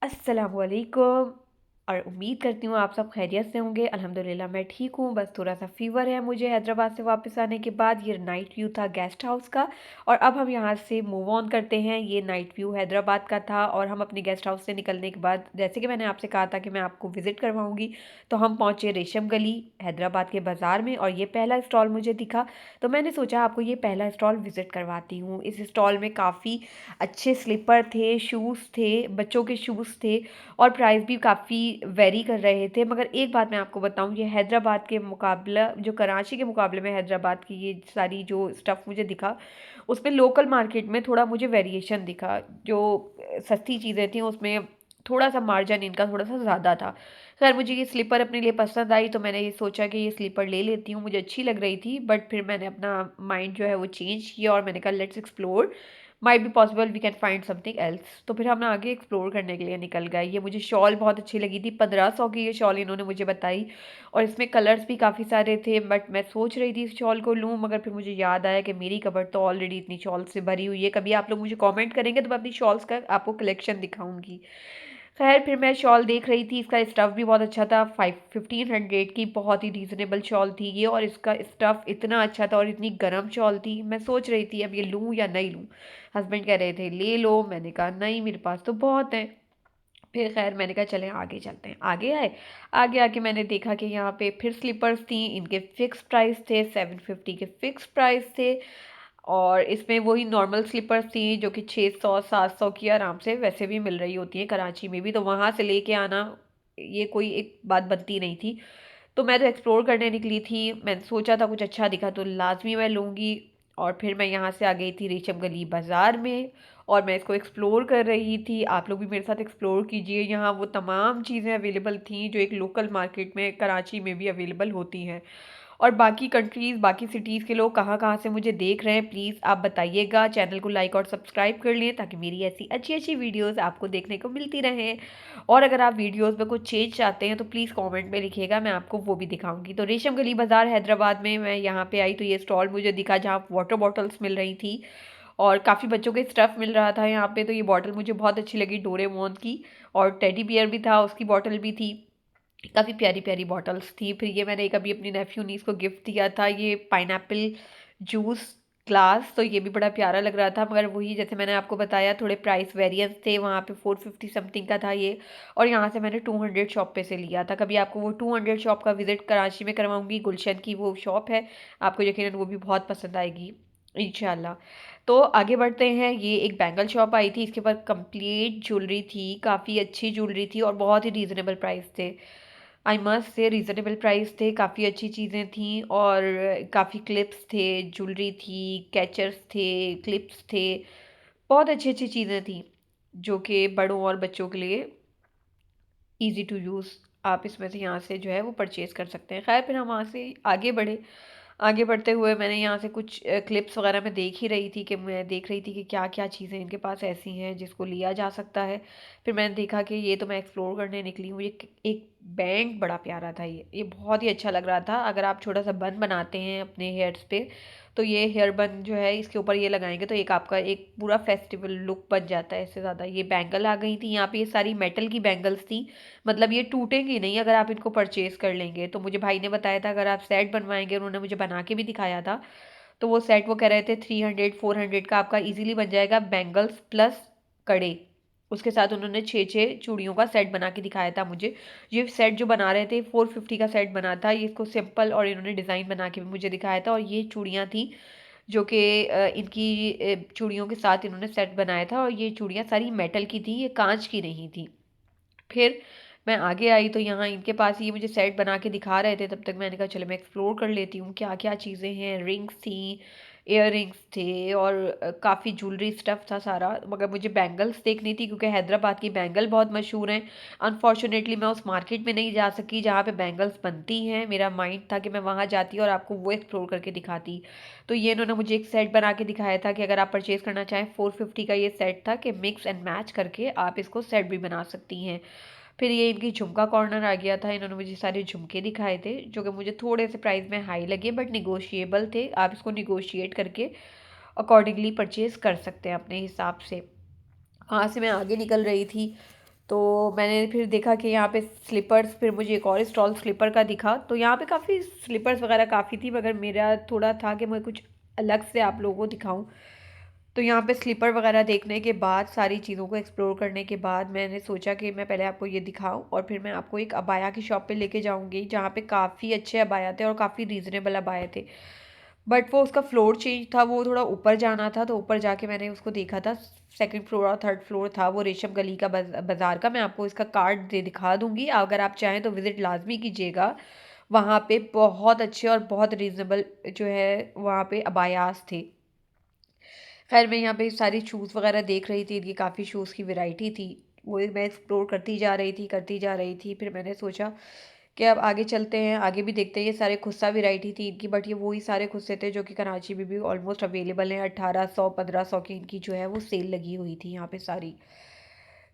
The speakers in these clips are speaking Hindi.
अस्सलाम वालेकुम। और उम्मीद करती हूँ आप सब खैरियत से होंगे। अल्हम्दुलिल्लाह मैं ठीक हूँ, बस थोड़ा सा फ़ीवर है मुझे हैदराबाद से वापस आने के बाद। ये नाइट व्यू था गेस्ट हाउस का। और अब हम यहाँ से मूव ऑन करते हैं। ये नाइट व्यू हैदराबाद का था और हम अपने गेस्ट हाउस से निकलने के बाद, जैसे कि मैंने आपसे कहा था कि मैं आपको विज़िट करवाऊँगी, तो हम पहुँचे रेशम गली हैदराबाद के बाज़ार में और ये पहला स्टॉल मुझे दिखा। तो मैंने सोचा आपको ये पहला स्टॉल विज़िट करवाती हूँ। इस स्टॉल में काफ़ी अच्छे स्लीपर थे, शूज़ थे, बच्चों के शूज़ थे और प्राइस भी काफ़ी वेरी कर रहे थे। मगर एक बात मैं आपको बताऊँ, ये हैदराबाद के मुकाबला, जो कराची के मुकाबले में हैदराबाद की ये सारी जो स्टफ़ मुझे दिखा, उसमें लोकल मार्केट में थोड़ा मुझे वेरिएशन दिखा। जो सस्ती चीज़ें थी उसमें थोड़ा सा मार्जिन इनका थोड़ा सा ज़्यादा था। खैर मुझे ये स्लीपर अपने लिए पसंद आई तो मैंने ये सोचा कि ये स्लीपर ले लेती हूँ, मुझे अच्छी लग रही थी। बट फिर मैंने अपना माइंड जो है वो चेंज किया और मैंने कहा let's explore, might be possible we can find something else. तो फिर हम आगे एक्सप्लोर करने के लिए निकल गए। ये मुझे शॉल बहुत अच्छी लगी थी, 1500 की ये शॉल इन्होंने मुझे बताई और इसमें कलर्स भी काफ़ी सारे थे। बट मैं सोच रही थी इस शॉल को लूँ, मगर फिर मुझे याद आया कि मेरी कबर्ड तो ऑलरेडी इतनी शॉल से भरी हुई है। कभी आप लोग मुझे कमेंट करेंगे तो मैं अपनी शॉल्स का आपको कलेक्शन दिखाऊंगी। खैर फिर मैं शॉल देख रही थी, इसका स्टफ़ भी बहुत अच्छा था। 1500 की बहुत ही रीज़नेबल शॉल थी ये और इसका स्टफ़ इतना अच्छा था और इतनी गर्म शॉल थी। मैं सोच रही थी अब ये लूँ या नहीं लूँ। हस्बैंड कह रहे थे ले लो, मैंने कहा नहीं मेरे पास तो बहुत है। फिर खैर मैंने कहा चलें आगे चलते हैं। आगे आए, आगे आके मैंने देखा कि यहाँ पे फिर स्लीपर्स थी। इनके फ़िक्स प्राइस थे, 750 के फ़िक्स प्राइस थे। और इसमें वही नॉर्मल स्लीपर्स थी जो कि 600 700 की आराम से वैसे भी मिल रही होती हैं कराची में भी, तो वहाँ से लेके आना ये कोई एक बात बनती नहीं थी। तो मैं तो एक्सप्लोर करने निकली थी, मैंने सोचा था कुछ अच्छा दिखा तो लाजमी मैं लूँगी। और फिर मैं यहाँ से आ गई थी रेशम गली बाज़ार में और मैं इसको एक्सप्लोर कर रही थी। आप लोग भी मेरे साथ एक्सप्लोर कीजिए। यहाँ वो तमाम चीज़ें अवेलेबल थी जो एक लोकल मार्केट में कराची में भी अवेलेबल होती हैं। और बाकी कंट्रीज़, बाकी सिटीज़ के लोग कहाँ कहाँ से मुझे देख रहे हैं प्लीज़ आप बताइएगा। चैनल को लाइक और सब्सक्राइब कर लें ताकि मेरी ऐसी अच्छी अच्छी वीडियोस आपको देखने को मिलती रहें। और अगर आप वीडियोस में कुछ चेंज चाहते हैं तो प्लीज़ कमेंट में लिखिएगा, मैं आपको वो भी दिखाऊंगी। तो रेशम गली बाज़ार हैदराबाद में मैं यहाँ पे आई तो ये स्टॉल मुझे दिखा जहाँ वाटर बॉटल्स मिल रही थी और काफ़ी बच्चों के स्टफ़ मिल रहा था यहाँ पे। तो ये बॉटल मुझे बहुत अच्छी लगी डोरेमोन की, और टेडी बियर भी था, उसकी बॉटल भी थी। काफ़ी प्यारी प्यारी बॉटल्स थी। फिर ये मैंने एक अभी अपनी नेफ्यू नीस को गिफ्ट दिया था, ये पाइनएप्पल जूस ग्लास, तो ये भी बड़ा प्यारा लग रहा था। मगर वही जैसे मैंने आपको बताया थोड़े प्राइस वेरिएंस थे, वहाँ पे 450 समथिंग का था ये। और यहाँ से मैंने 200 शॉप पे से लिया था। कभी आपको वो 200 शॉप का विजिट कराची में करवाऊंगी, गुलशन की वो शॉप है, आपको यकीनन वो भी बहुत पसंद आएगी इंशाल्लाह। तो आगे बढ़ते हैं। ये एक बैंगल शॉप आई थी, इसके पास कंप्लीट ज्वेलरी थी, काफ़ी अच्छी ज्वेलरी थी और बहुत ही रीज़नेबल प्राइस थे। I must say reasonable price थे, काफ़ी अच्छी चीज़ें थीं और काफ़ी क्लिप्स थे, ज्वेलरी थी, कैचर्स थे, क्लिप्स थे, बहुत अच्छी अच्छी चीज़ें थीं जो कि बड़ों और बच्चों के लिए इजी टू यूज़। आप इसमें से यहाँ से जो है वो परचेज़ कर सकते हैं। खैर फिर हम वहाँ से आगे बढ़े। आगे बढ़ते हुए मैंने यहाँ से कुछ क्लिप्स वगैरह मैं देख ही रही थी कि मैं देख रही थी कि क्या क्या चीज़ें इनके पास ऐसी हैं जिसको लिया जा सकता है। फिर मैंने देखा कि ये तो मैं एक्सप्लोर करने निकली हूँ। ये एक बैंड बड़ा प्यारा था, ये बहुत ही अच्छा लग रहा था। अगर आप छोटा सा बन बनाते हैं अपने हेयर्स पे तो ये हेयर बन जो है इसके ऊपर ये लगाएंगे तो एक आपका एक पूरा फेस्टिवल लुक बन जाता है। इससे ज़्यादा ये बैंगल आ गई थी यहाँ पे, ये सारी मेटल की बैंगल्स थी, मतलब ये टूटेंगी नहीं अगर आप इनको परचेज़ कर लेंगे। तो मुझे भाई ने बताया था अगर आप सेट बनवाएंगे, उन्होंने मुझे बना के भी दिखाया था, तो वो सेट वो कह रहे थे 300 400 का आपका इजीली बन जाएगा, बैंगल्स प्लस कड़े। उसके साथ उन्होंने 6 6 चूड़ियों का सेट बना के दिखाया था मुझे। ये सेट जो बना रहे थे 450 का सेट बना था ये, इसको सिंपल और इन्होंने डिज़ाइन बना के भी मुझे दिखाया था। और ये चूड़ियाँ थी जो कि इनकी चूड़ियों के साथ इन्होंने सेट बनाया था और ये चूड़ियाँ सारी मेटल की थी, ये कांच की नहीं थी। फिर मैं आगे आई तो यहाँ इनके पास ये मुझे सेट बना के दिखा रहे थे, तब तक मैंने कहा चलो मैं एक्सप्लोर कर लेती हूँ क्या क्या चीज़ें हैं। रिंग्स थी, इयर रिंग्स थे और काफ़ी ज्वेलरी स्टफ़ था सारा। मगर मुझे बैंगल्स देखनी थी क्योंकि हैदराबाद की बैंगल बहुत मशहूर हैं। अनफॉर्चुनेटली मैं उस मार्केट में नहीं जा सकी जहाँ पे बैंगल्स बनती हैं। मेरा माइंड था कि मैं वहाँ जाती और आपको वो एक्सप्लोर करके दिखाती। तो ये इन्होंने मुझे एक सेट बना के दिखाया था कि अगर आप परचेज़ करना चाहें, 450 का ये सेट था कि मिक्स एंड मैच करके आप इसको सेट भी बना सकती हैं। फिर ये इनकी झुमका कॉर्नर आ गया था, इन्होंने मुझे सारे झुमके दिखाए थे जो कि मुझे थोड़े से प्राइस में हाई लगे बट निगोशिएबल थे। आप इसको निगोशिएट करके अकॉर्डिंगली परचेज़ कर सकते हैं अपने हिसाब से। वहाँ से मैं आगे निकल रही थी तो मैंने फिर देखा कि यहाँ पे स्लीपर्स, फिर मुझे एक और स्टॉल स्लीपर का दिखा, तो यहाँ पे काफ़ी स्लीपर्स वगैरह काफ़ी थी, मगर मेरा थोड़ा था कि मैं कुछ अलग से आप लोगों को दिखाऊं। तो यहाँ पे स्लीपर वगैरह देखने के बाद, सारी चीज़ों को एक्सप्लोर करने के बाद, मैंने सोचा कि मैं पहले आपको ये दिखाऊं और फिर मैं आपको एक अबाया की शॉप पे लेके जाऊंगी, जहाँ पे काफ़ी अच्छे अबाया थे और काफ़ी रीज़नेबल अबाया थे। बट वो उसका फ्लोर चेंज था, वो थोड़ा ऊपर जाना था, तो ऊपर जाके मैंने उसको देखा था। सेकंड फ्लोर और थर्ड फ्लोर था वो, रेशम गली का बाज़ार का। मैं आपको इसका कार्ड दे दिखा दूंगी, अगर आप चाहें तो विज़िट लाजमी कीजिएगा। वहाँ पे बहुत अच्छे और बहुत रीज़नेबल जो है वहाँ पे अबायास थे। खैर मैं यहाँ पे सारी शूज़ वगैरह देख रही थी, इनकी काफ़ी शूज़ की वैरायटी थी। वो मैं एक्सप्लोर करती जा रही थी, करती जा रही थी। फिर मैंने सोचा कि अब आगे चलते हैं, आगे भी देखते हैं। ये सारे खुस्सा वैरायटी थी इनकी, बट ये वही सारे खुस्से थे जो कि कराची में भी ऑलमोस्ट अवेलेबल हैं। 1800 1500 की इनकी जो है वो सेल लगी हुई थी यहाँ पे सारी।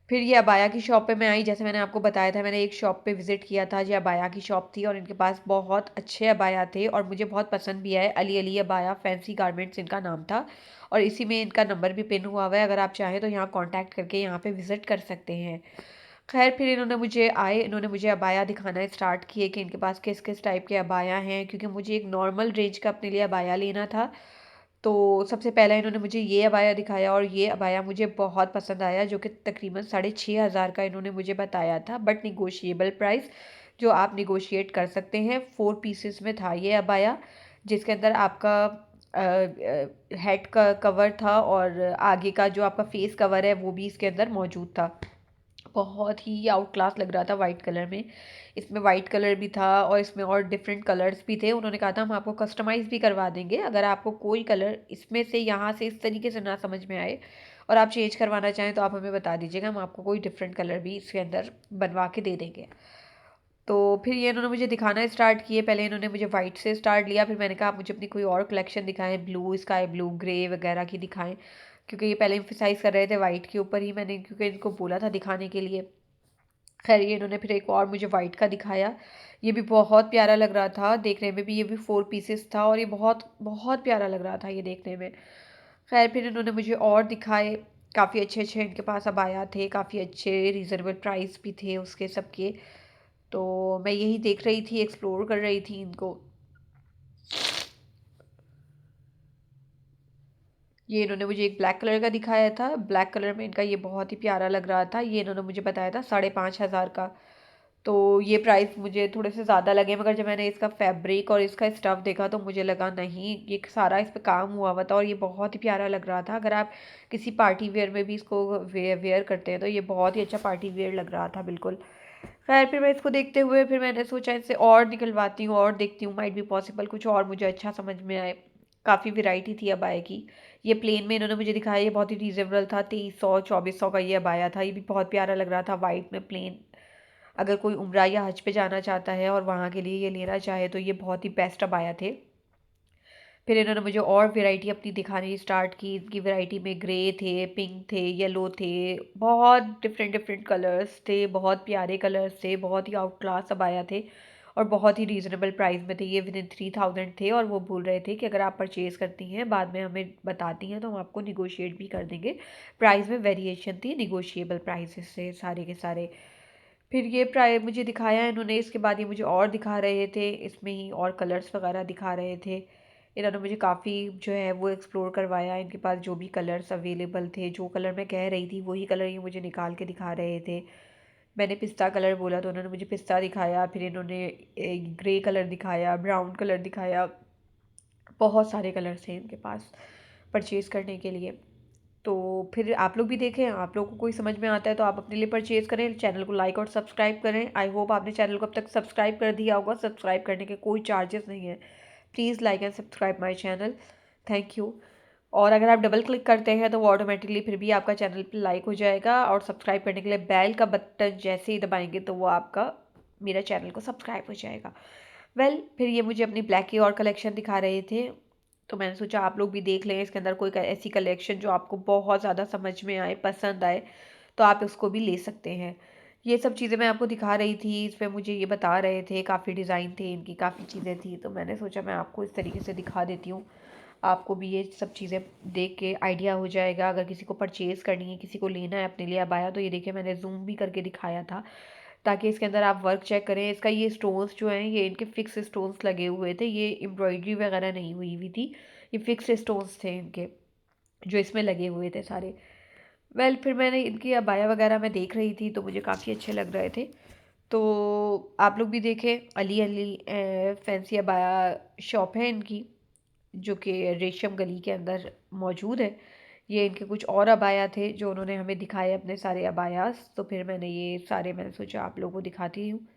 फिर ये अबाया की शॉप पे मैं आई, जैसे मैंने आपको बताया था, मैंने एक शॉप पे विज़िट किया था। ये अबाया की शॉप थी और इनके पास बहुत अच्छे अबाया थे और मुझे बहुत पसंद भी आए। Ali Ali abaya fancy garments इनका नाम था और इसी में इनका नंबर भी पिन हुआ हुआ है। अगर आप चाहें तो यहाँ कांटेक्ट करके यहाँ पे विज़िट कर सकते हैं। खैर फिर इन्होंने मुझे अबाया दिखाना स्टार्ट किए कि इनके पास किस किस टाइप के अबाया हैं, क्योंकि मुझे एक नॉर्मल रेंज का अपने लिए अबाया लेना था। तो सबसे पहला इन्होंने मुझे ये अबाया दिखाया और ये अबाया मुझे बहुत पसंद आया, जो कि तकरीबन 6500 का इन्होंने मुझे बताया था, बट निगोशिएबल प्राइस, जो आप निगोशिएट कर सकते हैं। 4 पीसेस में था ये अबाया, जिसके अंदर आपका हेड का कवर था और आगे का जो आपका फेस कवर है वो भी इसके अंदर मौजूद था। बहुत ही आउट क्लास लग रहा था वाइट कलर में। इसमें वाइट कलर भी था और इसमें और डिफरेंट कलर्स भी थे। उन्होंने कहा था हम आपको कस्टमाइज़ भी करवा देंगे, अगर आपको कोई कलर इसमें से यहाँ से इस तरीके से ना समझ में आए और आप चेंज करवाना चाहें तो आप हमें बता दीजिएगा, हम आपको कोई डिफरेंट कलर भी इसके अंदर बनवा के दे देंगे। तो फिर ये इन्होंने मुझे दिखाना स्टार्ट किए। पहले इन्होंने मुझे वाइट से स्टार्ट लिया, फिर मैंने कहा आप मुझे अपनी कोई और कलेक्शन दिखाएं, ब्लू, स्काई ब्लू, ग्रे वगैरह की दिखाएं, क्योंकि ये पहले एम्फेसाइज कर रहे थे वाइट के ऊपर ही, मैंने क्योंकि इनको बोला था दिखाने के लिए। खैर ये इन्होंने फिर एक और मुझे वाइट का दिखाया। ये भी बहुत प्यारा लग रहा था देखने में भी, ये भी 4 पीसेस था और ये बहुत बहुत प्यारा लग रहा था ये देखने में। खैर फिर इन्होंने मुझे और दिखाए, काफ़ी अच्छे अच्छे इनके पास अबाया थे, काफ़ी अच्छे रीज़नेबल प्राइस भी थे उसके सबके। तो मैं यही देख रही थी, एक्सप्लोर कर रही थी इनको। ये इन्होंने मुझे एक ब्लैक कलर का दिखाया था, ब्लैक कलर में इनका ये बहुत ही प्यारा लग रहा था। ये इन्होंने मुझे बताया था 5500 का। तो ये प्राइस मुझे थोड़े से ज़्यादा लगे, मगर जब मैंने इसका फैब्रिक और इसका स्टफ़ देखा तो मुझे लगा नहीं, ये सारा इस पे काम हुआ हुआ था और ये बहुत ही प्यारा लग रहा था। अगर आप किसी पार्टी वेयर में भी इसको वेयर करते हैं तो ये बहुत ही अच्छा पार्टी वेयर लग रहा था बिल्कुल। खैर फिर मैं इसको देखते हुए फिर मैंने सोचा इससे और निकलवाती हूँ और देखती हूँ, माइट भी पॉसिबल कुछ और मुझे अच्छा समझ में आए। काफ़ी वैरायटी थी अबाया की। ये प्लेन में इन्होंने मुझे दिखाया, ये बहुत ही रीजनेबल था, 2300 2400 का ये अबाया था। ये भी बहुत प्यारा लग रहा था वाइट में प्लेन। अगर कोई उम्रा या हज पे जाना चाहता है और वहाँ के लिए ये लेना चाहे तो ये बहुत ही बेस्ट अबाया थे। फिर इन्होंने मुझे और वैरायटी अपनी दिखानी स्टार्ट की। इनकी वैरायटी में ग्रे थे, पिंक थे, येलो थे, बहुत डिफरेंट डिफरेंट कलर्स थे, बहुत प्यारे कलर्स थे, बहुत ही आउट क्लास अबाया थे और बहुत ही रीज़नेबल प्राइस में थे। ये विदिन 3000 थे और वो बोल रहे थे कि अगर आप परचेज़ करती हैं बाद में हमें बताती हैं तो हम आपको निगोशिएट भी कर देंगे। प्राइस में वेरिएशन थी, निगोशिएबल प्राइसेस से सारे के सारे। फिर ये प्राइ मुझे दिखाया इन्होंने, इसके बाद ये मुझे और दिखा रहे थे, इसमें ही और कलर्स वगैरह दिखा रहे थे। इन्होंने मुझे काफ़ी जो है वो एक्सप्लोर करवाया। इनके पास जो भी कलर्स अवेलेबल थे, जो कलर मैं कह रही थी वही कलर ये मुझे निकाल के दिखा रहे थे। मैंने पिस्ता कलर बोला तो उन्होंने मुझे पिस्ता दिखाया, फिर इन्होंने एक ग्रे कलर दिखाया, ब्राउन कलर दिखाया। बहुत सारे कलर्स थे इनके पास परचेज़ करने के लिए। तो फिर आप लोग भी देखें, आप लोगों को कोई समझ में आता है तो आप अपने लिए परचेज़ करें। चैनल को लाइक और सब्सक्राइब करें। आई होप आपने चैनल को अब तक सब्सक्राइब कर दिया होगा। सब्सक्राइब करने के कोई चार्जेस नहीं है। Please like and subscribe my channel. Thank you. और अगर आप डबल क्लिक करते हैं तो वो ऑटोमेटिकली फिर भी आपका चैनल पे लाइक हो जाएगा और सब्सक्राइब करने के लिए बेल का बटन जैसे ही दबाएंगे तो वो आपका मेरा चैनल को सब्सक्राइब हो जाएगा। फिर ये मुझे अपनी ब्लैक की और कलेक्शन दिखा रहे थे, तो मैंने सोचा आप लोग भी देख लें इसके अंदर कोई ऐसी कलेक्शन जो आपको बहुत ज़्यादा समझ में आए, पसंद आए, तो आप उसको भी ले सकते हैं। ये सब चीज़ें मैं आपको दिखा रही थी, इसमें मुझे ये बता रहे थे, काफ़ी डिज़ाइन थे इनकी, काफ़ी चीज़ें थी, तो मैंने सोचा मैं आपको इस तरीके से दिखा देती हूँ। आपको भी ये सब चीज़ें देख के आइडिया हो जाएगा। अगर किसी को परचेज़ करनी है, किसी को लेना है अपने लिए अबाया, तो ये देखिए मैंने ज़ूम भी करके दिखाया था ताकि इसके अंदर आप वर्क चेक करें। इसका ये स्टोन्स जो हैं ये इनके फिक्स स्टोन्स लगे हुए थे, ये एम्ब्रॉयडरी वगैरह नहीं हुई हुई थी, ये फिक्स स्टोन्स थे इनके जो इसमें लगे हुए थे सारे। फिर मैंने इनकी अबाया वगैरह मैं देख रही थी तो मुझे काफ़ी अच्छे लग रहे थे। तो आप लोग भी देखें, Ali Ali fancy abaya shop है इनकी, जो कि रेशम गली के अंदर मौजूद है। ये इनके कुछ और अबाया थे जो उन्होंने हमें दिखाए अपने सारे अबायास, तो फिर मैंने ये सारे मैंने सोचा आप लोगों को दिखाती हूँ।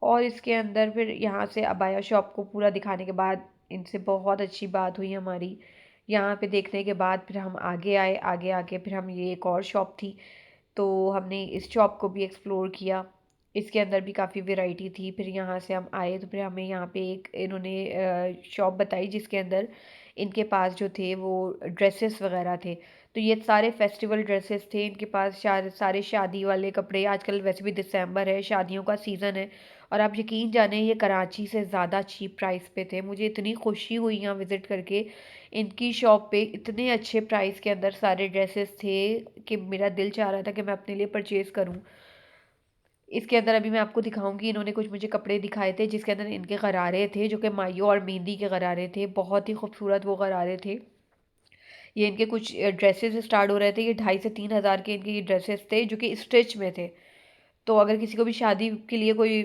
और इसके अंदर फिर यहाँ से अबाया शॉप को पूरा दिखाने के बाद इनसे बहुत अच्छी बात हुई हमारी। यहाँ पे देखने के बाद फिर हम आगे आए, आगे आके फिर हम ये एक और शॉप थी तो हमने इस शॉप को भी एक्सप्लोर किया। इसके अंदर भी काफ़ी वैरायटी थी। फिर यहाँ से हम आए तो फिर हमें यहाँ पे एक इन्होंने शॉप बताई जिसके अंदर इनके पास जो थे वो ड्रेसेस वगैरह थे। तो ये सारे फेस्टिवल ड्रेसेस थे इनके पास, सारे शादी वाले कपड़े। आजकल वैसे भी दिसंबर है, शादियों का सीज़न है, और आप यकीन जाने ये कराची से ज़्यादा चीप प्राइस पे थे। मुझे इतनी खुशी हुई यहाँ विज़िट करके। इनकी शॉप पे इतने अच्छे प्राइस के अंदर सारे ड्रेसेस थे कि मेरा दिल चाह रहा था कि मैं अपने लिए परचेज़ करूँ। इसके अंदर अभी मैं आपको दिखाऊंगी, इन्होंने कुछ मुझे कपड़े दिखाए थे जिसके अंदर इनके गरारे थे जो कि मायो और मेहंदी के गरारे थे। बहुत ही खूबसूरत वो गरारे थे। ये इनके कुछ ड्रेसेस स्टार्ट हो रहे थे, ये 2,500 से 3,000 के इनके ये ड्रेसेस थे जो कि स्टिच में थे। तो अगर किसी को भी शादी के लिए कोई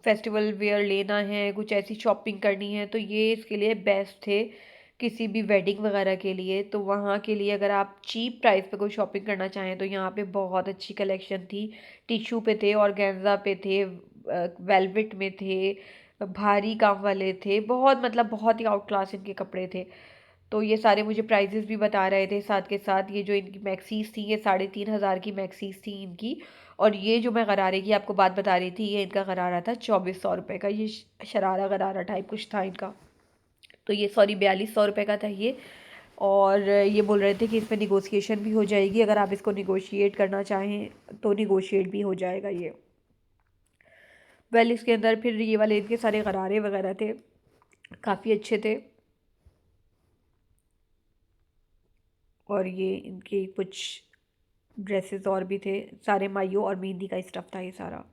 फेस्टिवल वेयर लेना है, कुछ ऐसी शॉपिंग करनी है, तो ये इसके लिए बेस्ट थे। किसी भी वेडिंग वगैरह के लिए, तो वहाँ के लिए अगर आप चीप प्राइस पे कोई शॉपिंग करना चाहें तो यहाँ पे बहुत अच्छी कलेक्शन थी। टिशू पे थे, ऑर्गेन्जा पे थे, वेलवेट में थे, भारी काम वाले थे, बहुत मतलब बहुत ही आउट क्लास इनके कपड़े थे। तो ये सारे मुझे प्राइजेस भी बता रहे थे साथ के साथ। ये जो इनकी मैक्सीज थी ये 3,500 की मैक्सीज थी इनकी। और ये जो मैं गरारे की आपको बात बता रही थी, ये इनका गरारा था 2,400 का। ये शरारा गरारा टाइप कुछ था इनका। तो ये सॉरी 4,200 का था ये। और ये बोल रहे थे कि इसमें निगोशिएशन भी हो जाएगी, अगर आप इसको निगोशिएट करना चाहें तो निगोशिएट भी हो जाएगा ये। इसके अंदर फिर ये वाले इनके सारे गरारे वगैरह थे, काफ़ी अच्छे थे। और ये इनके कुछ ड्रेसेस और भी थे, सारे माइयो और मेहंदी का स्टफ़ था ये सारा।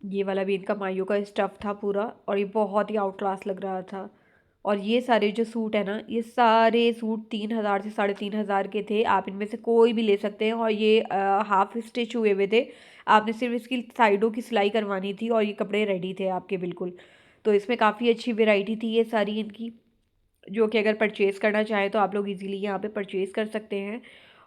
ये वाला भी इनका माइयो का स्टफ़ था पूरा, और ये बहुत ही आउट क्लास लग रहा था। और ये सारे जो सूट है ना, ये सारे सूट 3,000 से 3,500 के थे। आप इनमें से कोई भी ले सकते हैं, और ये हाफ स्टिच हुए हुए थे। आपने सिर्फ इसकी साइडों की सिलाई करवानी थी और ये कपड़े रेडी थे आपके बिल्कुल। तो इसमें काफ़ी अच्छी वेराइटी थी ये सारी इनकी, जो कि अगर परचेज़ करना चाहें तो आप लोग इजीली यहाँ पे परचेज़ कर सकते हैं।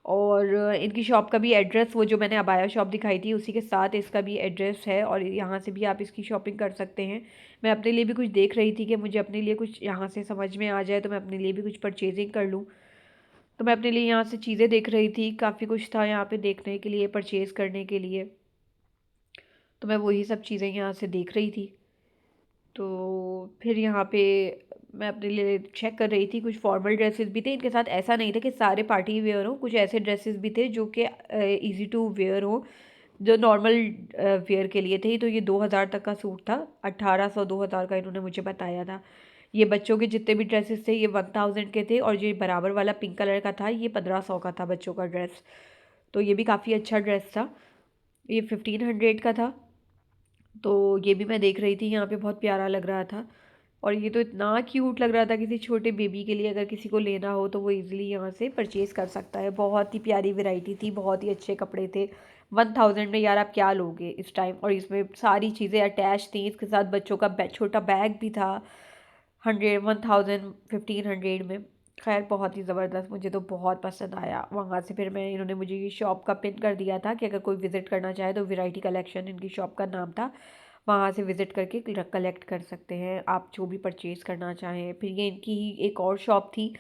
और इनकी शॉप का भी एड्रेस, वो जो मैंने अबाया शॉप दिखाई थी उसी के साथ इसका भी एड्रेस है, और यहाँ से भी आप इसकी शॉपिंग कर सकते हैं। मैं अपने लिए भी कुछ देख रही थी कि मुझे अपने लिए कुछ यहाँ से समझ में आ जाए तो मैं अपने लिए भी कुछ परचेजिंग कर लूँ। तो मैं अपने लिए यहाँ से चीज़ें देख रही थी, काफ़ी कुछ था यहाँ पे देखने के लिए, परचेज़ करने के लिए। तो मैं वही सब चीज़ें यहाँ से देख रही थी। तो फिर यहाँ पे मैं अपने लिए चेक कर रही थी, कुछ फॉर्मल ड्रेसेस भी थे इनके साथ। ऐसा नहीं था कि सारे पार्टी वेयर हो, कुछ ऐसे ड्रेसेस भी थे जो कि इजी टू वेयर हो, जो नॉर्मल वेयर के लिए थे। तो ये 2,000 तक का सूट था, 1,800 2,000 का इन्होंने मुझे बताया था। ये बच्चों के जितने भी ड्रेसेस थे ये 1,000 के थे, और जो ये बराबर वाला पिंक कलर का था ये 1,500 का था बच्चों का ड्रेस। तो ये भी काफ़ी अच्छा ड्रेस था, ये 1,500 का था। तो ये भी मैं देख रही थी, यहाँ पे बहुत प्यारा लग रहा था। और ये तो इतना क्यूट लग रहा था किसी छोटे बेबी के लिए, अगर किसी को लेना हो तो वो इजीली यहाँ से परचेज़ कर सकता है। बहुत ही प्यारी वैरायटी थी, बहुत ही अच्छे कपड़े थे। 1,000 में यार आप क्या लोगे इस टाइम, और इसमें सारी चीज़ें अटैच थी। इसके साथ बच्चों का छोटा बैग भी था 1,500 में। खैर बहुत ही ज़बरदस्त, मुझे तो बहुत पसंद आया। वहाँ से फिर मैं, इन्होंने मुझे ये शॉप का पिन कर दिया था कि अगर कोई विज़िट करना चाहे तो वैरायटी कलेक्शन इनकी शॉप का नाम था, वहाँ से विज़िट करके कलेक्ट कर सकते हैं आप जो भी परचेज़ करना चाहें। फिर ये इनकी ही एक और शॉप थी,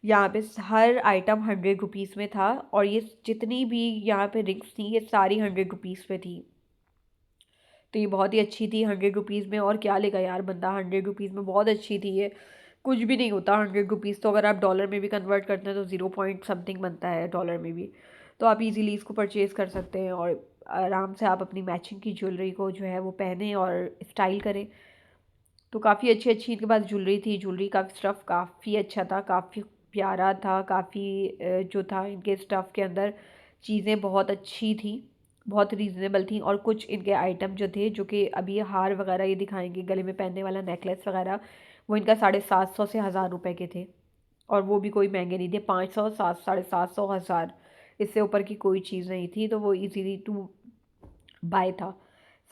यहाँ पे हर आइटम 100 रुपीज़ में था, और ये जितनी भी यहाँ पे रिंग्स थी ये सारी 100 रुपीज़ पे थी। तो ये बहुत ही अच्छी थी 100 रुपीज़ में। और क्या लेगा यार बंदा 100 रुपीज़ में, बहुत अच्छी थी ये। कुछ भी नहीं होता 100 रुपीज़, तो अगर आप डॉलर में भी कन्वर्ट करते हैं तो 0 पॉइंट समथिंग बनता है डॉलर में भी। तो आप इजीली इसको परचेज़ कर सकते हैं। और आराम से आप अपनी मैचिंग की ज्वेलरी को जो है वो पहने और स्टाइल करें। तो काफ़ी अच्छी अच्छी इनके पास ज्वेलरी थी। ज्वेलरी का स्टफ़ काफ़ी अच्छा था, काफ़ी प्यारा था, काफ़ी जो था इनके स्टफ़ के अंदर चीज़ें बहुत अच्छी थी, बहुत रीज़नेबल थी। और कुछ इनके आइटम जो थे, जो कि अभी हार वगैरह ये दिखाएंगे, गले में पहनने वाला नेकलेस वगैरह, वो इनका 750 से 1000 रुपये के थे। और वो भी कोई महंगे नहीं थे, 500, 7, 750, 1000, इससे ऊपर की कोई चीज़ नहीं थी। तो वो इजीली टू बाय था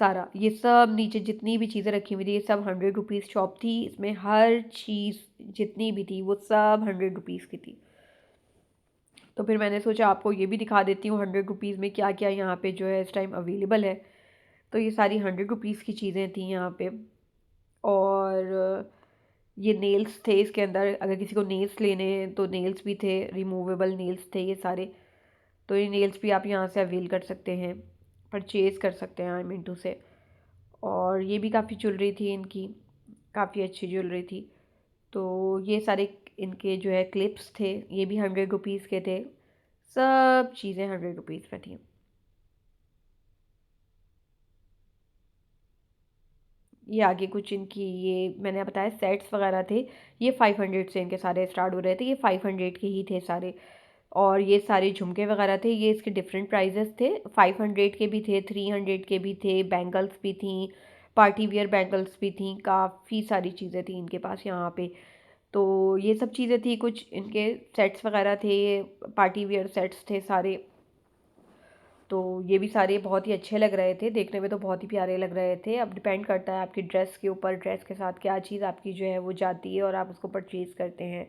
सारा। ये सब नीचे जितनी भी चीज़ें रखी हुई थी, ये सब 100 रुपीज़ शॉप थी। इसमें हर चीज़ जितनी भी थी वो सब 100 रुपीज़ की थी। तो फिर मैंने सोचा आपको ये भी दिखा देती हूँ 100 रुपीज़ में क्या क्या यहाँ पे जो है इस टाइम अवेलेबल है। तो ये सारी 100 रुपीज़ की चीज़ें थी यहाँ पे। और ये नेल्स थे इसके अंदर, अगर किसी को नेल्स लेने हैं तो नेल्स भी थे, रिमूवेबल नेल्स थे ये सारे। तो ये नेल्स भी आप यहाँ से अवेल कर सकते हैं, परचेज़ कर सकते हैं आई मीन टू से। और ये भी काफ़ी ज्वेलरी थी इनकी, काफ़ी अच्छी ज्वेलरी थी। तो ये सारे इनके जो है क्लिप्स थे, ये भी 100 रुपीज़ के थे। सब चीज़ें 100 रुपीज़ में थी। ये आगे कुछ इनकी, ये मैंने बताया सेट्स वगैरह थे, ये 500 से इनके सारे स्टार्ट हो रहे थे, ये 500 के ही थे सारे। और ये सारे झुमके वगैरह थे, ये इसके डिफरेंट प्राइजेस थे, 500 के भी थे, 300 के भी थे, बैंगल्स भी थी, पार्टी वियर बैंगल्स भी थी, काफ़ी सारी चीज़ें थी इनके पास यहाँ पे। तो ये सब चीज़ें थी, कुछ इनके सेट्स वगैरह थे, पार्टी वियर सेट्स थे सारे। तो ये भी सारे बहुत ही अच्छे लग रहे थे, देखने में तो बहुत ही प्यारे लग रहे थे। अब डिपेंड करता है आपकी ड्रेस के ऊपर, ड्रेस के साथ क्या चीज़ आपकी जो है वो जाती है और आप उसको परचेज़ करते हैं।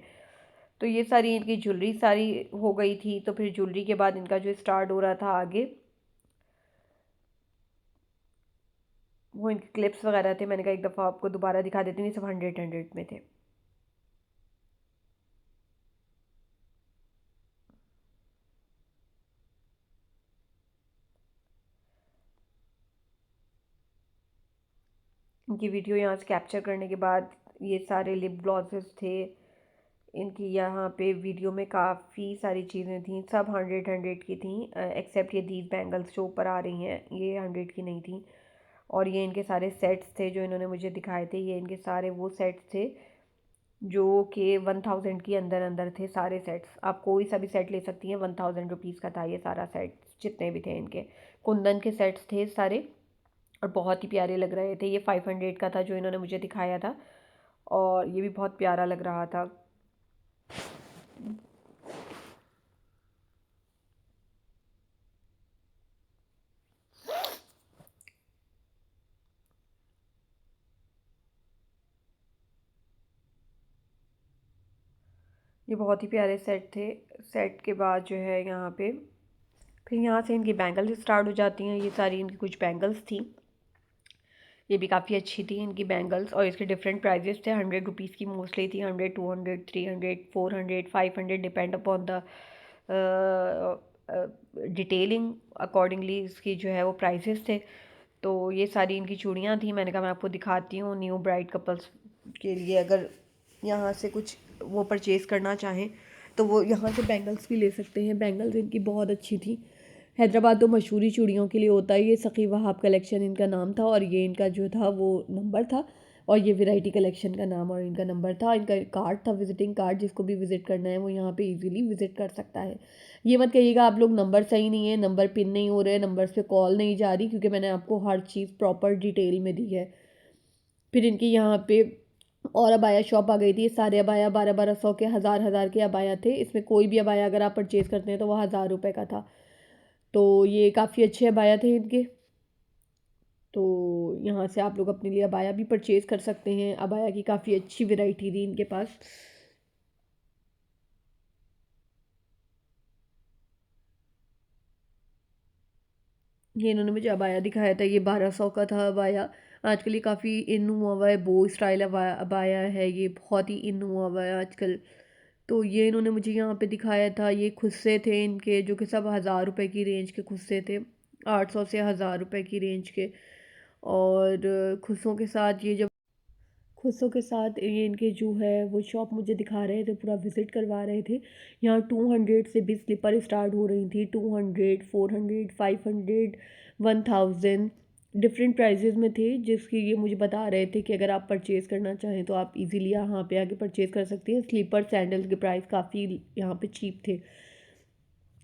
तो ये सारी इनकी ज्वेलरी सारी हो गई थी। तो फिर ज्वेलरी के बाद इनका जो स्टार्ट हो रहा था आगे, वो इनके क्लिप्स वगैरह थे। मैंने कहा एक दफ़ा आपको दोबारा दिखा देती हूँ, ये सब 100 में थे। इनकी वीडियो यहाँ से कैप्चर करने के बाद ये सारे लिप ग्लॉसेस थे इनकी। यहाँ पे वीडियो में काफ़ी सारी चीज़ें थी, सब 100 की थी, एक्सेप्ट ये दीज बैंगल्स जो ऊपर आ रही हैं, ये 100 की नहीं थी। और ये इनके सारे सेट्स थे जो इन्होंने मुझे दिखाए थे, ये इनके सारे वो सेट्स थे जो कि 1000 के अंदर अंदर थे सारे सेट्स। आप कोई सा भी सेट ले सकती हैं, 1000 रुपीज़ का था ये सारा सेट, जितने भी थे इनके। कुंदन के सेट्स थे सारे और बहुत ही प्यारे लग रहे थे। ये 500 का था जो इन्होंने मुझे दिखाया था, और ये भी बहुत प्यारा लग रहा था। ये बहुत ही प्यारे सेट थे। सेट के बाद जो है यहाँ पे फिर यहाँ से इनकी बैंगल्स स्टार्ट हो जाती हैं। ये सारी इनकी कुछ बैंगल्स थी, ये भी काफ़ी अच्छी थी इनकी बैंगल्स। और इसके डिफरेंट प्राइजेस थे, 100 रुपीज़ की मोस्टली थी, 100, 200, 300, 400, 500, depend upon the detailing accordingly इसकी जो है वो प्राइजेस थे। तो ये सारी इनकी चूड़ियाँ थी। मैंने कहा मैं आपको दिखाती हूँ न्यू ब्राइड कपल्स के लिए, अगर यहाँ से कुछ वो परचेज़ करना चाहें तो वो यहाँ से बैंगल्स भी ले सकते हैं। बैंगल्स इनकी बहुत अच्छी थी। हैदराबाद तो मशहूरी चूड़ियों के लिए होता है। ये सखी वहाब कलेक्शन इनका नाम था, और ये इनका जो था वो नंबर था, और ये वैरायटी कलेक्शन का नाम और इनका नंबर था। इनका कार्ड था, विजिटिंग कार्ड, जिसको भी विज़िट करना है वो यहाँ पे इजीली विज़िट कर सकता है। ये मत कहिएगा आप लोग नंबर सही नहीं है, नंबर पिन नहीं हो रहे, नंबर पे कॉल नहीं जा रही, क्योंकि मैंने आपको हर चीज़ प्रॉपर डिटेल में दी है। फिर इनकी यहाँ पे और अबाया शॉप आ गई थी। ये सारे अबाया 1200 के, 1000 के अबाया थे। इसमें कोई भी अबाया अगर आप परचेज़ करते हैं तो वह 1000 रुपये का था। तो ये काफ़ी अच्छे अबाया थे इनके। तो यहाँ से आप लोग अपने लिए अबाया भी परचेज़ कर सकते हैं। अबाया की काफ़ी अच्छी वैरायटी थी इनके पास। ये इन्होंने मुझे अबाया दिखाया था, ये 1200 का था अबाया। आजकल ये काफ़ी इन हुआ हुआ है, बो स्टाइल अबाया अबाया है, ये बहुत ही इन हुआ हुआ है आजकल। तो ये इन्होंने मुझे यहाँ पे दिखाया था। ये खुस्से थे इनके, जो कि सब 1000 रुपये की रेंज के खुस्से थे, 800 से 1000 रुपये की रेंज के। और खुस्सों के साथ ये जब खुशों के साथ ये इनके जो है वो शॉप मुझे दिखा रहे थे, पूरा विज़िट करवा रहे थे। यहाँ 200 से भी स्लीपर स्टार्ट हो रही थी, 200, 400, 500, 1000 डिफरेंट प्राइसेस में थे, जिसकी ये मुझे बता रहे थे कि अगर आप परचेज़ करना चाहें तो आप इजीली यहाँ पे आके परचेज़ कर सकती हैं। स्लीपर सैंडल्स के प्राइस काफ़ी यहाँ पे चीप थे।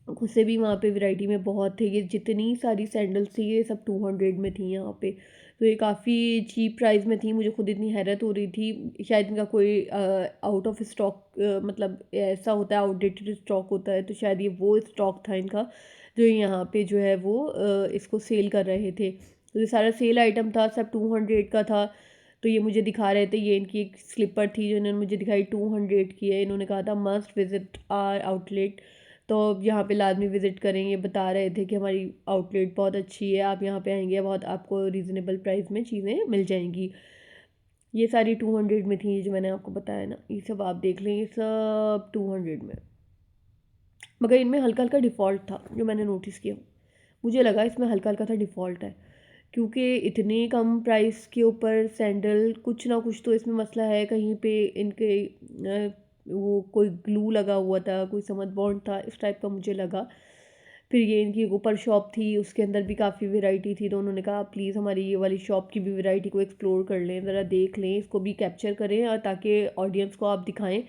उससे भी वहाँ पे वैरायटी में बहुत थे, ये जितनी सारी सैंडल्स थी ये सब 200 में थी यहाँ पे। तो ये काफ़ी चीप प्राइस में थी, मुझे खुद इतनी हैरत हो रही थी। शायद इनका कोई आउट ऑफ स्टॉक, मतलब ऐसा होता है, आउटडेटेड स्टॉक होता है, तो शायद ये वो स्टॉक था इनका जो यहाँ पे जो है वो इसको सेल कर रहे थे। तो ये सारा सेल आइटम था, सब 200 का था। तो ये मुझे दिखा रहे थे, ये इनकी एक स्लीपर थी जो इन्होंने मुझे दिखाई, 200 की है। इन्होंने कहा था मस्ट विजिट आर आउटलेट, तो यहाँ पे लाजमी विज़िट करें। ये बता रहे थे कि हमारी आउटलेट बहुत अच्छी है, आप यहाँ पे आएंगे बहुत आपको रीज़नेबल प्राइस में चीज़ें मिल जाएंगी। ये सारी 200 में थी, ये जो मैंने आपको बताया ना, ये सब आप देख लें, ये सब 200 में। मगर इनमें हल्का हल्का डिफ़ॉल्ट था जो मैंने नोटिस किया, मुझे लगा इसमें हल्का हल्का सा डिफ़ॉल्ट है, क्योंकि इतने कम प्राइस के ऊपर सैंडल, कुछ ना कुछ तो इसमें मसला है। कहीं पे इनके वो कोई ग्लू लगा हुआ था, कोई समझ बॉन्ड था, इस टाइप का मुझे लगा। फिर ये इनकी ऊपर शॉप थी, उसके अंदर भी काफ़ी वैरायटी थी, तो उन्होंने कहा प्लीज़ हमारी ये वाली शॉप की भी वैरायटी को एक्सप्लोर कर लें, ज़रा देख लें, इसको भी कैप्चर करें, और ताकि ऑडियंस को आप दिखाएं।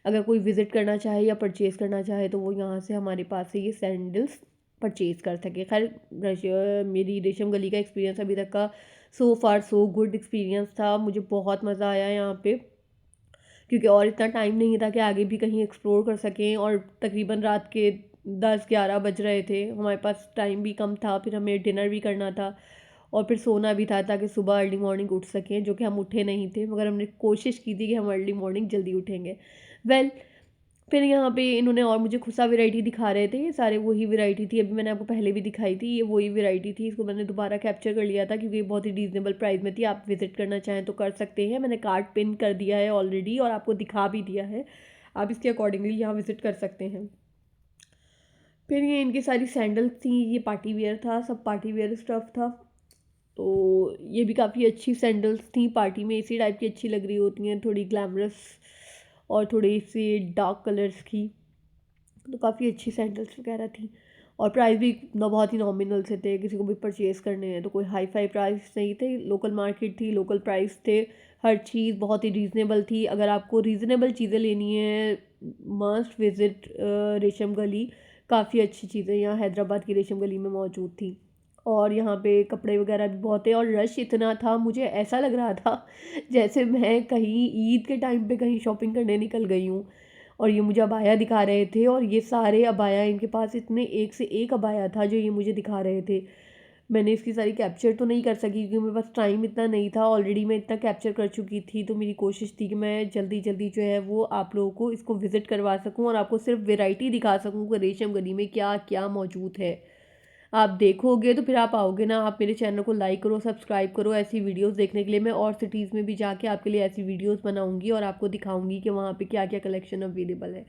अगर कोई विज़िट करना चाहे या परचेज़ करना चाहे तो वो यहाँ से हमारे पास से ये सैंडल्स परचेज़ कर सके। खैर मेरी रेशम गली का एक्सपीरियंस अभी तक का सो फार सो गुड एक्सपीरियंस था, मुझे बहुत मज़ा आया यहाँ पे, क्योंकि और इतना टाइम नहीं था कि आगे भी कहीं एक्सप्लोर कर सकें, और तकरीबन रात के 10-11 बज रहे थे, हमारे पास टाइम भी कम था, फिर हमें डिनर भी करना था और फिर सोना भी था ताकि सुबह अर्ली मॉर्निंग उठ सकें, जो कि हम उठे नहीं थे, मगर हमने कोशिश की थी कि हम अर्ली मॉर्निंग जल्दी उठेंगे। वेल, फिर यहाँ पे इन्होंने और मुझे खुसा वैरायटी दिखा रहे थे, ये सारे वही वैरायटी थी, अभी मैंने आपको पहले भी दिखाई थी, ये वही वैरायटी थी। इसको मैंने दोबारा कैप्चर कर लिया था क्योंकि ये बहुत ही रीज़नेबल प्राइस में थी, आप विज़िट करना चाहें तो कर सकते हैं। मैंने कार्ड पिन कर दिया है ऑलरेडी और आपको दिखा भी दिया है, आप इसके अकॉर्डिंगली यहाँ विज़िट कर सकते हैं। फिर ये इनकी सारी सैंडल्स थी, ये पार्टी वेयर था, सब पार्टी वेयर स्टफ़ था। तो ये भी काफ़ी अच्छी सैंडल्स थी, पार्टी में इसी टाइप की अच्छी लग रही होती हैं, थोड़ी ग्लैमरस और थोड़ी सी डार्क कलर्स की। तो काफ़ी अच्छी सैंडल्स वगैरह थी, और प्राइस भी ना बहुत ही नॉमिनल से थे, किसी को भी परचेज़ करने हैं तो कोई हाई फाई प्राइस नहीं थे, लोकल मार्केट थी, लोकल प्राइस थे, हर चीज़ बहुत ही रीज़नेबल थी। अगर आपको रीज़नेबल चीज़ें लेनी है, मस्ट विज़िट रेशम गली। काफ़ी अच्छी चीज़ें यहाँ हैदराबाद की रेशम गली में मौजूद थी, और यहाँ पे कपड़े वगैरह भी बहुत है, और रश इतना था, मुझे ऐसा लग रहा था जैसे मैं कहीं ईद के टाइम पे कहीं शॉपिंग करने निकल गई हूँ। और ये मुझे अबाया दिखा रहे थे, और ये सारे अबाया इनके पास इतने एक से एक अबाया था जो ये मुझे दिखा रहे थे। मैंने इसकी सारी कैप्चर तो नहीं कर सकी क्योंकि मेरे पास टाइम इतना नहीं था, ऑलरेडी मैं इतना कैप्चर कर चुकी थी, तो मेरी कोशिश थी कि मैं जल्दी जल्दी जो है वो आप लोगों को इसको विज़िट करवा सकूं और आपको सिर्फ वैरायटी दिखा सकूं कि रेशम गली में क्या क्या मौजूद है। आप देखोगे तो फिर आप आओगे ना। आप मेरे चैनल को लाइक करो, सब्सक्राइब करो, ऐसी वीडियोस देखने के लिए। मैं और सिटीज़ में भी जाके आपके लिए ऐसी वीडियोस बनाऊंगी और आपको दिखाऊंगी कि वहाँ पे क्या क्या कलेक्शन अवेलेबल है।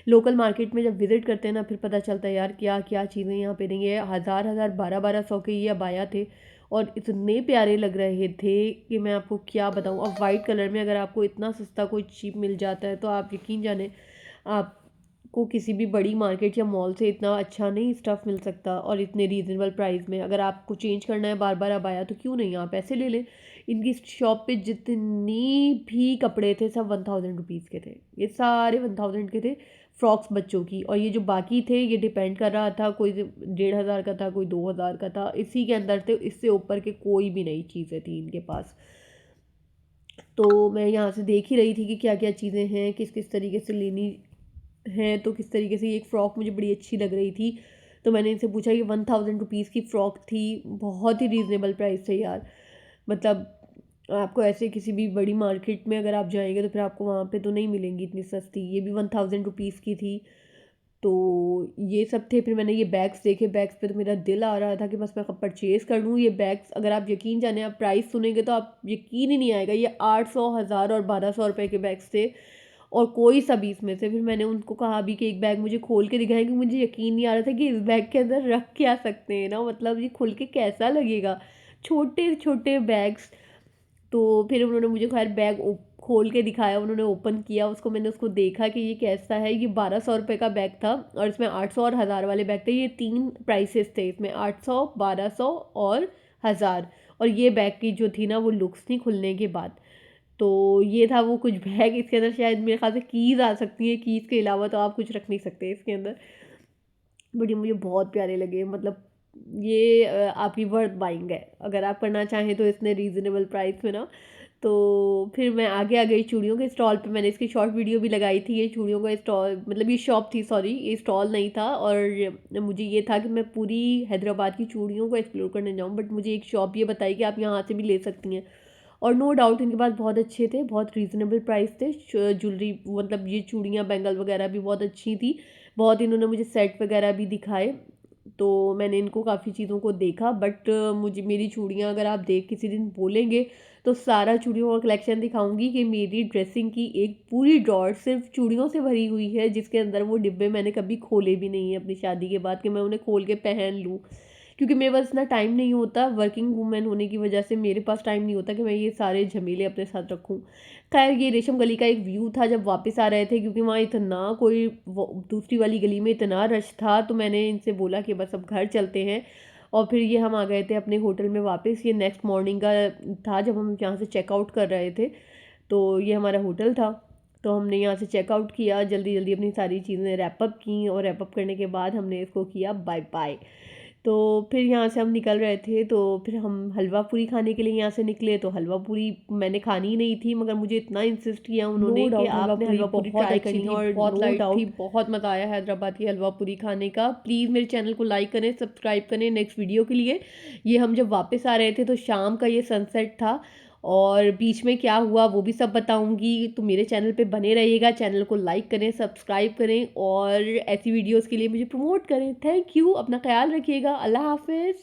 लोकल मार्केट में जब विज़िट करते हैं ना, फिर पता चलता है यार क्या क्या चीज़ें यहाँ पे नहीं है। हज़ार हज़ार 1200 के ये अबाया थे, और इतने प्यारे लग रहे थे कि मैं आपको क्या बताऊँ। और वाइट कलर में अगर आपको इतना सस्ता कोई चीप मिल जाता है तो आप यकीन जाने, आपको किसी भी बड़ी मार्केट या मॉल से इतना अच्छा नहीं स्टफ़ मिल सकता, और इतने रीज़नेबल प्राइस में। अगर आपको चेंज करना है बार बार अबाया तो क्यों नहीं आप ऐसे ले लें। इनकी शॉप पे जितनी भी कपड़े थे सब 1000 रुपीज़ के थे, ये सारे 1000 के थे, फ्रॉक्स बच्चों की। और ये जो बाकी थे ये डिपेंड कर रहा था, कोई 1500 का था, कोई 2000 का था, इसी के अंदर थे, इससे ऊपर के कोई भी नई चीज़ें थी इनके पास। तो मैं यहाँ से देख ही रही थी कि क्या क्या चीज़ें हैं, किस किस तरीके से लेनी है। तो किस तरीके से, ये एक फ़्रॉक मुझे बड़ी अच्छी लग रही थी, तो मैंने इनसे पूछा, ये 1000 रुपीज़ की फ़्रॉक थी, बहुत ही रीज़नेबल प्राइस थे यार। मतलब आपको ऐसे किसी भी बड़ी मार्केट में अगर आप जाएंगे तो फिर आपको वहाँ पे तो नहीं मिलेंगी इतनी सस्ती, ये भी 1000 रुपीज़ की थी। तो ये सब थे। फिर मैंने ये बैग्स देखे, बैग्स पे तो मेरा दिल आ रहा था कि बस मैं कब परचेज़ कर लूँ ये बैग्स। अगर आप यकीन जाने, आप प्राइस सुनेंगे तो आप यकीन ही नहीं आएगा, ये 800, 1000 और 1200 रुपए के बैग्स थे, और कोई सा भी इसमें से। फिर मैंने उनको कहा भी कि एक बैग मुझे खोल के दिखाएं, क्योंकि मुझे यकीन नहीं आ रहा था कि इस बैग के अंदर रख क्या सकते हैं ना, मतलब ये खुल के कैसा लगेगा, छोटे छोटे बैग्स। तो फिर उन्होंने मुझे खैर बैग खोल के दिखाया, उन्होंने ओपन किया उसको, मैंने उसको देखा कि ये कैसा है। ये 1200 रुपये का बैग था और इसमें 800 और 1000 वाले बैग थे। ये 3 प्राइसेस थे इसमें, 800, 1200 और 1000। और ये बैग की जो थी ना वो लुक्स थी खुलने के बाद। तो ये था वो कुछ बैग। इसके अंदर शायद मेरे ख्याल से कीज़ आ सकती हैं, कीज़ के अलावा तो आप कुछ रख नहीं सकते इसके अंदर। बट ये मुझे बहुत प्यारे लगे, मतलब ये आपकी वर्थ बाइंग है अगर आप करना चाहें तो इतने रीज़नेबल प्राइस में ना। तो फिर मैं आगे आ गई चूड़ियों के स्टॉल पे। मैंने इसकी शॉर्ट वीडियो भी लगाई थी। ये चूड़ियों का स्टॉल, मतलब ये शॉप थी, सॉरी ये स्टॉल नहीं था। और मुझे ये था कि मैं पूरी हैदराबाद की चूड़ियों को एक्सप्लोर करने जाऊँ, बट मुझे एक शॉप ये बताई कि आप यहाँ से भी ले सकती हैं। और नो डाउट इनके पास बहुत अच्छे थे, बहुत रीज़नेबल प्राइस थे। ज्वेलरी, मतलब ये चूड़ियाँ बैंगल वगैरह भी बहुत अच्छी थी। बहुत इन्होंने मुझे सेट वगैरह भी दिखाए, तो मैंने इनको काफ़ी चीज़ों को देखा। बट मुझे मेरी चूड़ियाँ अगर आप देख किसी दिन बोलेंगे तो सारा चूड़ियों का कलेक्शन दिखाऊंगी कि मेरी ड्रेसिंग की एक पूरी ड्रॉर सिर्फ चूड़ियों से भरी हुई है, जिसके अंदर वो डिब्बे मैंने कभी खोले भी नहीं है अपनी शादी के बाद कि मैं उन्हें खोल के पहन लूँ। क्योंकि मेरे पास इतना टाइम नहीं होता, वर्किंग वूमेन होने की वजह से मेरे पास टाइम नहीं होता कि मैं ये सारे झमेले अपने साथ रखूँ। खैर ये रेशम गली का एक व्यू था जब वापस आ रहे थे, क्योंकि वहाँ इतना कोई दूसरी वाली गली में इतना रश था, तो मैंने इनसे बोला कि बस अब घर चलते हैं। और फिर ये हम आ गए थे अपने होटल में वापस। ये नेक्स्ट मॉर्निंग का था जब हम यहाँ से चेकआउट कर रहे थे। तो ये हमारा होटल था, तो हमने यहाँ से चेकआउट किया, जल्दी जल्दी अपनी सारी चीज़ें रैपअप की, और रैपअप करने के बाद हमने इसको किया बाय बाय। तो फिर यहाँ से हम निकल रहे थे, तो फिर हम हलवा पूरी खाने के लिए यहाँ से निकले। तो हलवा पूरी मैंने खानी ही नहीं थी, मगर मुझे इतना इंसिस्ट किया उन्होंने कि आपने हलवा पूरी ट्राई करनी है। और बहुत नो लाइट थी, डाउट बहुत मज़ा आया हैदराबाद की हलवा पूरी खाने का। प्लीज़ मेरे चैनल को लाइक करें, सब्सक्राइब करें नेक्स्ट वीडियो के लिए। ये हम जब वापस आ रहे थे तो शाम का ये सनसेट था, और बीच में क्या हुआ वो भी सब बताऊंगी। तो मेरे चैनल पे बने रहिएगा, चैनल को लाइक करें, सब्सक्राइब करें, और ऐसी वीडियोस के लिए मुझे प्रमोट करें। थैंक यू, अपना ख्याल रखिएगा, अल्लाह हाफिज़।